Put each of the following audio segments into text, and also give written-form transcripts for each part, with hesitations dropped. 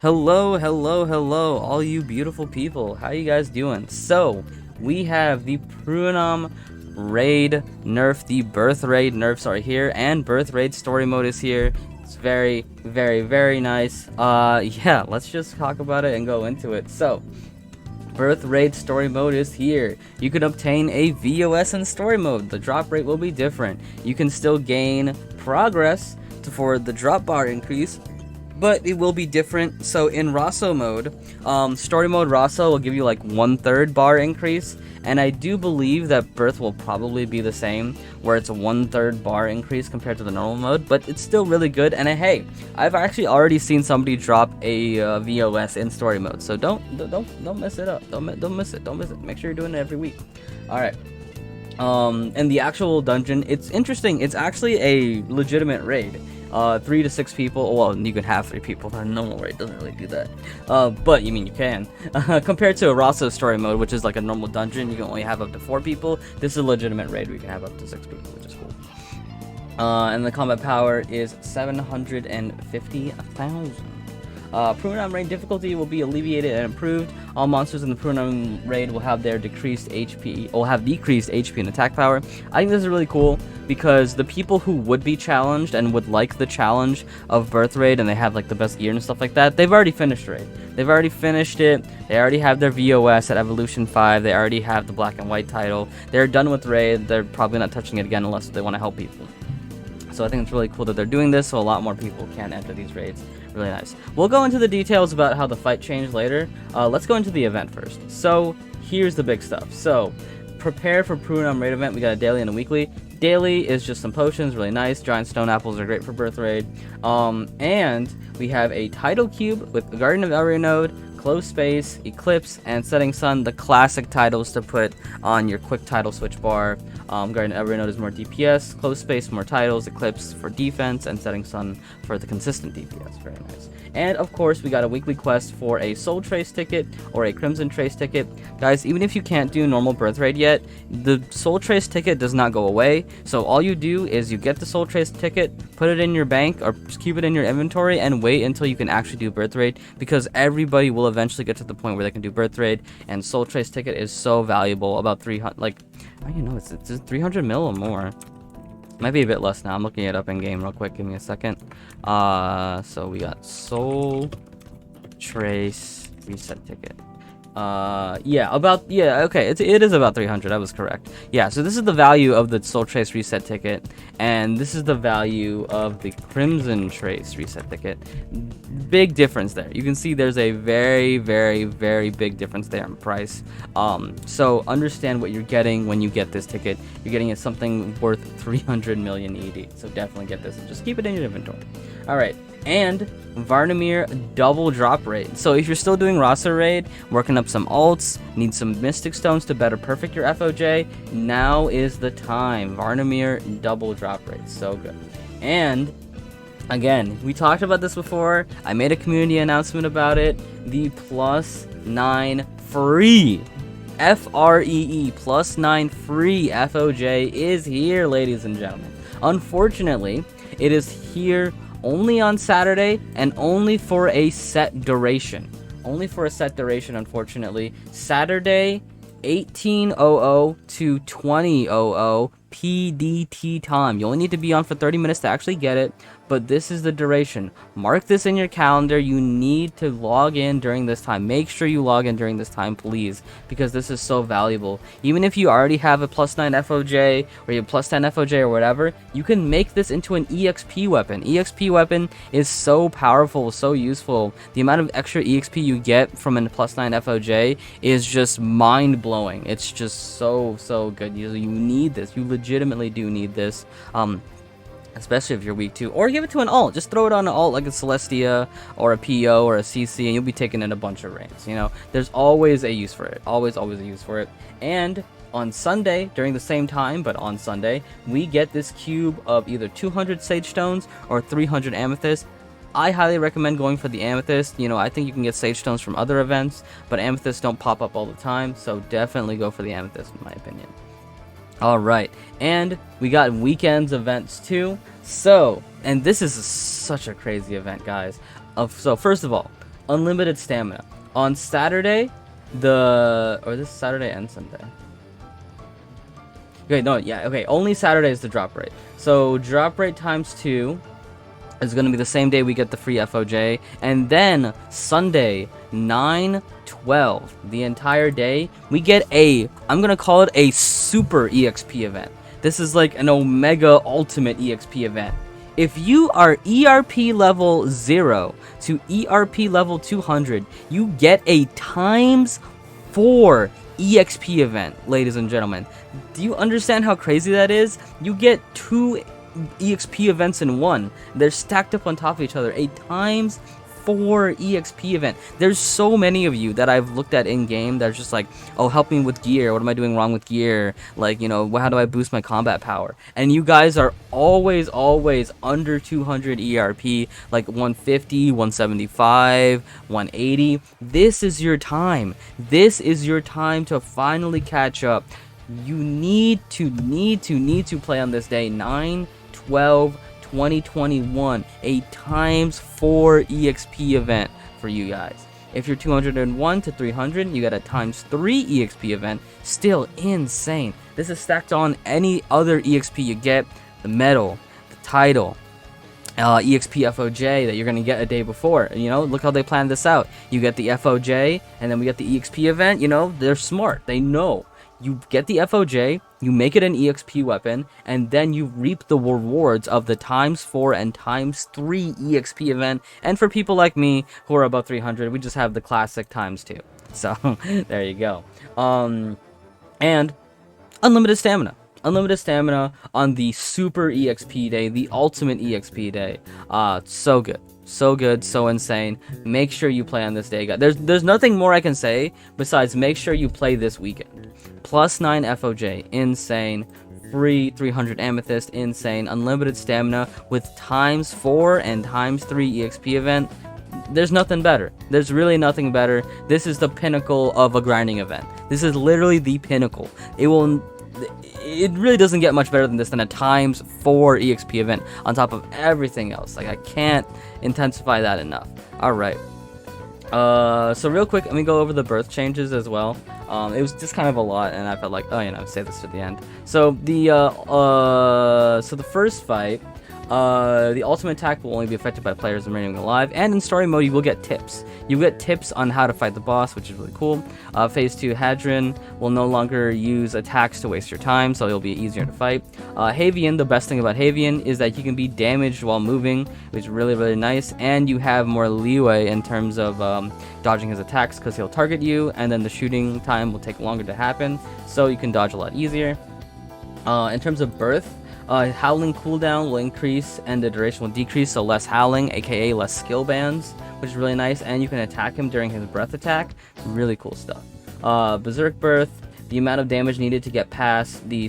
Hello, hello, hello, all you beautiful people. How you guys doing? So, we have the Prunam raid nerf, the Berthe raid nerfs are here, and Berthe raid story mode is here. It's very, very, very nice. Yeah, let's just talk about it and go into it. So, Berthe raid story mode is here. You can obtain a VOS in story mode. The drop rate will be different. You can still gain progress for the drop bar increase, but it will be different. So in Rosso mode, story mode Rosso will give you like 1/3 bar increase, and I do believe that Berthe will probably be the same, where it's a 1/3 bar increase compared to the normal mode, but it's still really good. And hey, I've actually already seen somebody drop a VOS in story mode, so don't mess it up. Don't miss it. Don't miss it. Make sure you're doing it every week. All right. And the actual dungeon, it's interesting. It's actually a legitimate raid. 3 to 6 people. Well, you can have 3 people. The normal raid doesn't really do that. But you can. Compared to a Rosso story mode, which is like a normal dungeon, you can only have up to 4 people. This is a legitimate raid where you can have up to 6 people, which is cool. And the combat power is 750,000. Prunam raid difficulty will be alleviated and improved. All monsters in the Prunam raid will have their decreased HP and attack power. I think this is really cool because the people who would be challenged and would like the challenge of Berthe raid and they have like the best gear and stuff like that, they've already finished raid. They've already finished it. They already have their VOS at Evolution 5. They already have the black and white title. They're done with raid. They're probably not touching it again unless they want to help people. So I think it's really cool that they're doing this so a lot more people can enter these raids. Really nice. We'll go into the details about how the fight changed later. Let's go into the event first. So here's the big stuff. So prepare for Prunam raid event. We got a daily and a weekly. Daily is just some potions, really nice. Giant stone apples are great for Berthe raid. And we have a title cube with Garden of Area node, Close Space, Eclipse, and Setting Sun, the classic titles to put on your quick title switch bar. Garden of Area node is more DPS, Close Space more titles, Eclipse for defense, and Setting Sun for the consistent DPS. Very nice. And of course, we got a weekly quest for a Soul Trace ticket or a Crimson Trace ticket. Guys, even if you can't do normal Berthe raid yet, the Soul Trace ticket does not go away. So all you do is you get the Soul Trace ticket, put it in your bank or keep it in your inventory, and wait until you can actually do Berthe raid, because everybody will eventually get to the point where they can do Berthe raid, and Soul Trace ticket is so valuable. About 300, like, I don't know, it's 300 mil or more. Might be a bit less now. I'm looking it up in game real quick. Give me a second. So we got Soul Trace reset ticket. Okay, it is about 300. I was correct. Yeah, so this is the value of the Soul Trace reset ticket, and this is the value of the Crimson Trace reset ticket. Big difference there. You can see there's a very, very, very big difference there in price. So understand what you're getting when you get this ticket. You're getting something worth 300 million ED. So definitely get this and just keep it in your inventory. All right. And Varnamir double drop rate. So if you're still doing Rosso raid, working up some alts, need some mystic stones to better perfect your FoJ, now is the time. Varnamir double drop rate. So good. And again, we talked about this before. I made a community announcement about it. The +9 free FREE +9 free FoJ is here, ladies and gentlemen. Unfortunately, it is here only on Saturday and only for a set duration. Only for a set duration, unfortunately. Saturday, 18:00 to 20:00 PDT time. You only need to be on for 30 minutes to actually get it, but this is the duration. Mark this in your calendar. You need to log in during this time. Make sure you log in during this time, please, because this is so valuable. Even if you already have a +9 FoJ or you have +10 FoJ or whatever, you can make this into an EXP weapon. EXP weapon is so powerful, so useful. The amount of extra EXP you get from a +9 FoJ is just mind-blowing. It's just so good. You need this. You legitimately do need this. Especially if you're weak too, or give it to an alt. Just throw it on an alt like a Celestia or a PO or a CC, and you'll be taking in a bunch of raids. You know, there's always a use for it. Always a use for it. And on Sunday, during the same time, but on Sunday, we get this cube of either 200 Sage Stones or 300 Amethyst. I highly recommend going for the Amethyst. You know, I think you can get Sage Stones from other events, but Amethysts don't pop up all the time, so definitely go for the Amethyst in my opinion. Alright, and we got weekends events too. So, and this is such a crazy event, guys. So first of all, unlimited stamina. On Saturday, or this Saturday and Sunday. Okay, no, yeah, okay, only Saturday is the drop rate. So drop rate times 2 is going to be the same day we get the free FoJ, and then Sunday 9/12, the entire day, we get I'm going to call it a super EXP event. This is like an Omega Ultimate EXP event. If you are ERP level 0 to ERP level 200, you get a ×4 EXP event, ladies and gentlemen. Do you understand how crazy that is? You get 2 EXP events in one. They're stacked up on top of each other. A ×4 EXP event. There's so many of you that I've looked at in game that's just like, oh, help me with gear. What am I doing wrong with gear? Like, you know, how do I boost my combat power? And you guys are always under 200 ERP, like 150, 175, 180. This is your time. This is your time to finally catch up. You need to play on this day, 9/12/2021, a ×4 EXP event for you guys. If you're 201 to 300, you get a ×3 EXP event. Still insane. This is stacked on any other EXP you get, the medal, the title, EXP FoJ that you're going to get a day before. You know, look how they planned this out. You get the FoJ, and then we get the EXP event. You know, they're smart. They know. You get the FoJ, you make it an Exp Weapon, and then you reap the rewards of the ×4 and ×3 Exp event. And for people like me who are above 300, we just have the classic ×2. So there you go. And unlimited stamina. Unlimited stamina on the super EXP day, the ultimate EXP day. So good. So good, so insane. Make sure you play on this day, guys. There's nothing more I can say besides make sure you play this weekend. +9 FoJ, insane. Free 300 amethyst, insane. Unlimited stamina with ×4 and ×3 EXP event. There's nothing better. There's really nothing better. This is the pinnacle of a grinding event. This is literally the pinnacle. It really doesn't get much better than this, than a ×4 EXP event on top of everything else. Like, I can't intensify that enough. Alright. So real quick, let me go over the Berthe changes as well. It was just kind of a lot, and I felt like, oh, you know, save this to the end. So the first fight, the ultimate attack will only be affected by players remaining alive, and in story mode you will get tips. You get tips on how to fight the boss, which is really cool. Phase 2, Hadron will no longer use attacks to waste your time, so it'll be easier to fight. Havian, the best thing about Havian is that he can be damaged while moving, which is really nice, and you have more leeway in terms of dodging his attacks, because he'll target you, and then the shooting time will take longer to happen, so you can dodge a lot easier. In terms of Berthe, howling cooldown will increase and the duration will decrease, so less howling, aka less skill bands, which is really nice, and you can attack him during his breath attack. Really cool stuff. Berserk Berthe, the amount of damage needed to get past the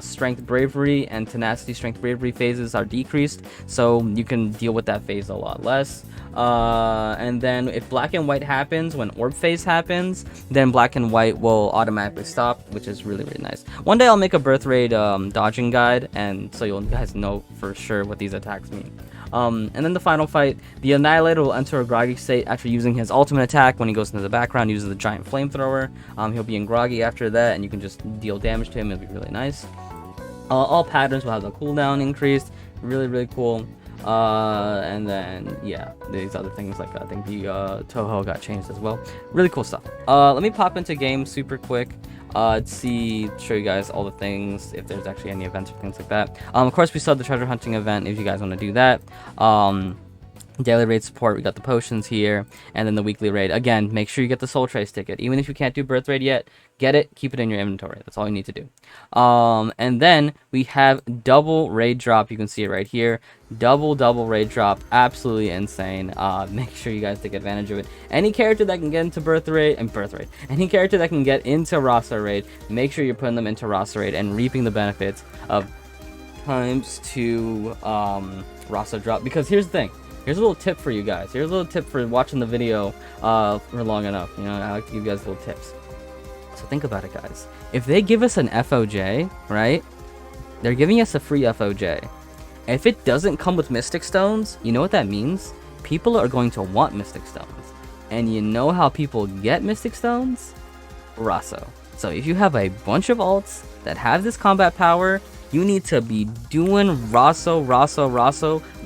strength bravery and tenacity strength bravery phases are decreased, so you can deal with that phase a lot less. And then if black and white happens when orb phase happens, then black and white will automatically stop, which is really nice. One day I'll make a Berthe raid dodging guide, and so you guys know for sure what these attacks mean. And then the final fight, the Annihilator will enter a groggy state after using his ultimate attack. When he goes into the background, uses the giant flamethrower. He'll be in groggy after that, and you can just deal damage to him. It'll be really nice. All patterns will have the cooldown increased. Really cool. And then yeah, these other things, like I think the Toho got changed as well. Really cool stuff. Let me pop into game super quick. Show you guys all the things, if there's actually any events or things like that. Of course, we still have the treasure hunting event if you guys want to do that. Daily raid support, we got the potions here, and then the weekly raid. Again, make sure you get the soul trace ticket. Even if you can't do Berthe raid yet, get it, keep it in your inventory. That's all you need to do. And then we have double raid drop. You can see it right here. Double raid drop, absolutely insane. Make sure you guys take advantage of it. Any character that can get into Berthe raid, any character that can get into Rosso raid, make sure you're putting them into Rosso raid and reaping the benefits of ×2 Rosso drop. Because here's the thing. Here's a little tip for you guys. Here's a little tip for watching the video for long enough. You know, I like to give you guys little tips. So think about it, guys. If they give us an FoJ, right? They're giving us a free FoJ. If it doesn't come with Mystic Stones, you know what that means? People are going to want Mystic Stones. And you know how people get Mystic Stones? Rosso. So if you have a bunch of alts that have this combat power, you need to be doing Rosso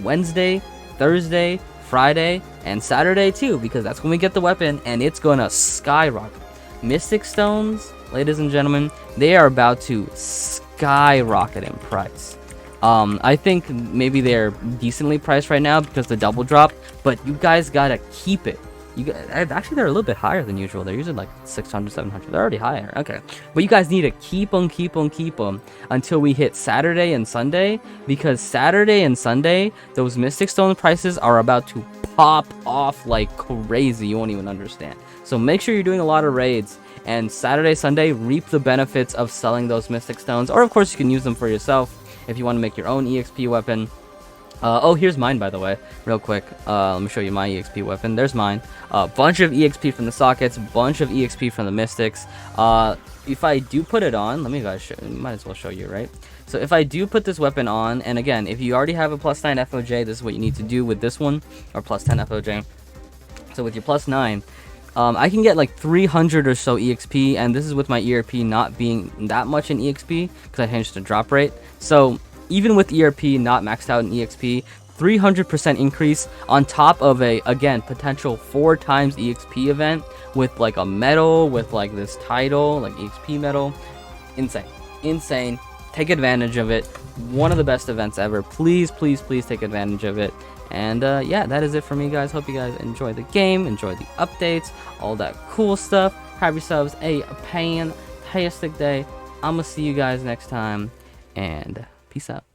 Wednesday, Thursday, Friday, and Saturday too, because that's when we get the weapon and it's gonna skyrocket. Mystic Stones, ladies and gentlemen, they are about to skyrocket in price. I think maybe they're decently priced right now because the double drop, but you guys gotta keep it. Actually, they're a little bit higher than usual. They're usually like 600, 700. They're already higher. Okay. But you guys need to keep them until we hit Saturday and Sunday, because Saturday and Sunday, those Mystic Stone prices are about to pop off like crazy. You won't even understand. So make sure you're doing a lot of raids, and Saturday, Sunday, reap the benefits of selling those Mystic Stones. Or, of course, you can use them for yourself if you want to make your own EXP weapon. Oh, here's mine, by the way, real quick. Let me show you my EXP weapon. There's mine. Bunch of EXP from the sockets, bunch of EXP from the mystics. If I do put it on, let me guys might as well show you, right? So if I do put this weapon on, and again, if you already have a +9 FoJ, this is what you need to do with this one, or +10 FoJ. So with your +9, I can get like 300 or so EXP, and this is with my ERP not being that much in EXP, because I changed the drop rate. So even with ERP not maxed out in EXP, 300% increase on top of a, again, potential 4 times EXP event with like a medal, with like this title, like EXP medal. Insane. Take advantage of it. One of the best events ever. Please take advantage of it. And yeah, that is it for me, guys. Hope you guys enjoy the game, enjoy the updates, all that cool stuff. Have yourselves a fantastic day. I'm gonna see you guys next time, and peace out.